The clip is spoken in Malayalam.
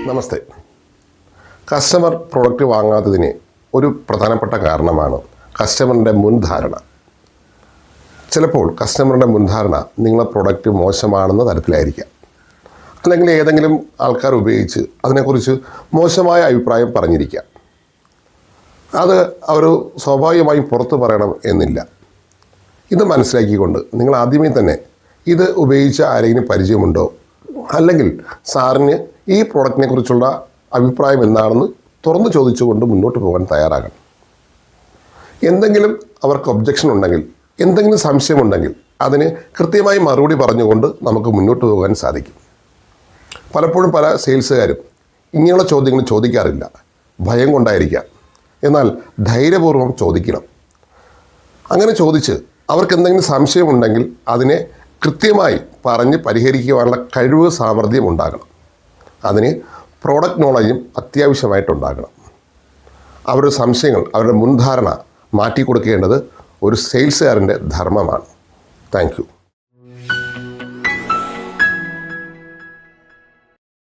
നമസ്തേ. കസ്റ്റമർ പ്രോഡക്റ്റ് വാങ്ങാത്തതിന് ഒരു പ്രധാനപ്പെട്ട കാരണമാണ് കസ്റ്റമറിൻ്റെ മുൻധാരണ. ചിലപ്പോൾ കസ്റ്റമറുടെ മുൻധാരണ നിങ്ങളെ പ്രോഡക്റ്റ് മോശമാണെന്ന തരത്തിലായിരിക്കാം. അല്ലെങ്കിൽ ഏതെങ്കിലും ആൾക്കാർ ഉപയോഗിച്ച് അതിനെക്കുറിച്ച് മോശമായ അഭിപ്രായം പറഞ്ഞിരിക്കാം. അത് അവർ സ്വാഭാവികമായും പുറത്ത് പറയണം എന്നില്ല. ഇത് മനസ്സിലാക്കിക്കൊണ്ട് നിങ്ങൾ ആദ്യമേ തന്നെ ഇത് ഉപയോഗിച്ച ആരെങ്കിലും പരിചയമുണ്ടോ, അല്ലെങ്കിൽ സാറിന് ഈ പ്രോഡക്റ്റിനെ കുറിച്ചുള്ള അഭിപ്രായം എന്താണെന്ന് തുറന്നു ചോദിച്ചുകൊണ്ട് മുന്നോട്ട് പോകാൻ തയ്യാറാകണം. എന്തെങ്കിലും അവർക്ക് ഒബ്ജക്ഷൻ ഉണ്ടെങ്കിൽ, എന്തെങ്കിലും സംശയമുണ്ടെങ്കിൽ അതിന് കൃത്യമായി മറുപടി പറഞ്ഞുകൊണ്ട് നമുക്ക് മുന്നോട്ട് പോകാൻ സാധിക്കും. പലപ്പോഴും പല സെയിൽസുകാരും ഇങ്ങനെയുള്ള ചോദ്യങ്ങൾ ചോദിക്കാറില്ല. ഭയം കൊണ്ടായിരിക്കാം. എന്നാൽ ധൈര്യപൂർവ്വം ചോദിക്കണം. അങ്ങനെ ചോദിച്ച് അവർക്ക് എന്തെങ്കിലും സംശയമുണ്ടെങ്കിൽ അതിനെ കൃത്യമായി പറഞ്ഞ് പരിഹരിക്കുവാനുള്ള കഴിവ്, സാമർഥ്യം ഉണ്ടാകണം. അതിന് പ്രോഡക്റ്റ് നോളജും അത്യാവശ്യമായിട്ടുണ്ടാകണം. അവരുടെ സംശയങ്ങൾ, അവരുടെ മുൻധാരണ മാറ്റിക്കൊടുക്കേണ്ടത് ഒരു സെയിൽസുകാരൻ്റെ ധർമ്മമാണ്. Thank U.